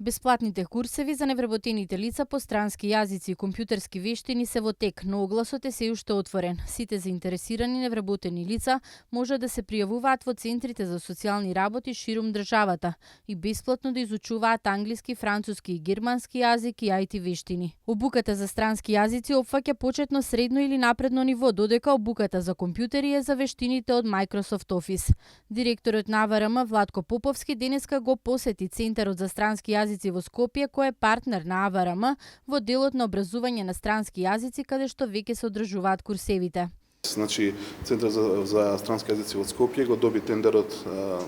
Бесплатните курсеви за невработените лица по странски јазици и компјутерски вештини се во тек, но огласот е се уште отворен. Сите заинтересирани невработени лица може да се пријавуваат во центрите за социјални работи ширум државата и бесплатно да изучуваат англиски, француски и германски јазик и IT вештини. Обуката за странски јазици опфаќа почетно, средно или напредно ниво, додека обуката за компјутери е за вештините од Microsoft Office. Директорот на АВРМ Владко Поповски денеска го посети Центарот за странски јазици во Скопје, кој е партнер на АВРМ во делот на образување на странски јазици, каде што веќе се одржуваат курсевите. Значи, Центар за странски јазици во Скопје го доби тендерот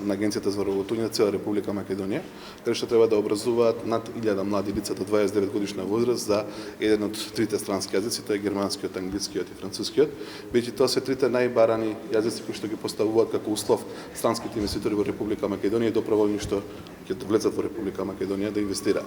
на Агенцијата за вработување на цела Република Македонија, каде што треба да образуваат над 1000 млади лица до 29 годишна возраст за еден од трите странски јазици, тоа е германскиот, англискиот и францускиот, бидејќи тоа се трите најбарани јазици кои што ги поставуваат како услов странските инвеститори во Република Македонија и доброволни што ќе влезат во Република Македонија да инвестираат.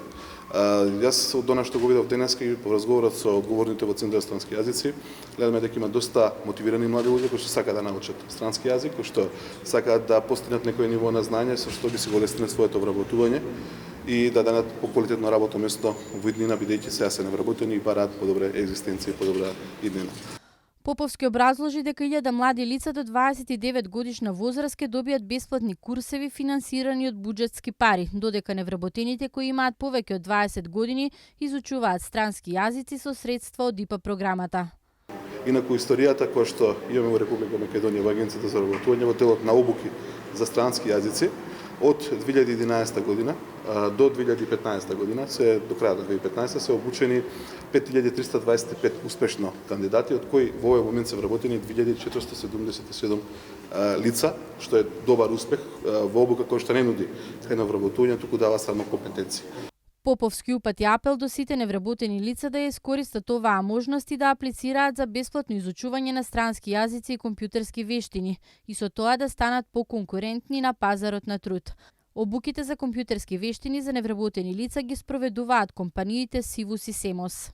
Јас од она што го видов денеска и по разговорот со одговорните во Центарот за странски јазици, гледаме дека има доста мотивирани млади луѓе кои што сакаат да научат странски јазик, кои што сакаат да постигнат некој ниво на знање со што би се го лесниле своето вработување и да дадат поквалитетно работно место во иднина, бидејќи сега се невработени и бараат подобра екзистенција, подобра иднина. Поповски образложи дека 1000 млади лица до 29 годишна возраст ќе добијат бесплатни курсеви финансирани од буџетски пари, додека невработените кои имаат повеќе од 20 години изучуваат странски јазици со средства од ИПА програмата. Инаку историјата која што имаме во Република Македонија во Агенцијата за вработување во делот на обуки за странски јазици од 2011 година до 2015 година, до крајот на 2015 се обучени 5325 успешно кандидати, од кои во овој момент се вработени 2477 лица, што е добар успех во обука која што не нуди едно вработување, туку дава само компетенции. Поповски упати апел до сите невработени лица да ја искористат оваа можност и да аплицираат за бесплатно изучување на странски јазици и компјутерски вештини и со тоа да станат поконкурентни на пазарот на труд. Обуките за компјутерски вештини за невработени лица ги спроведуваат компаниите Сивус и Семос.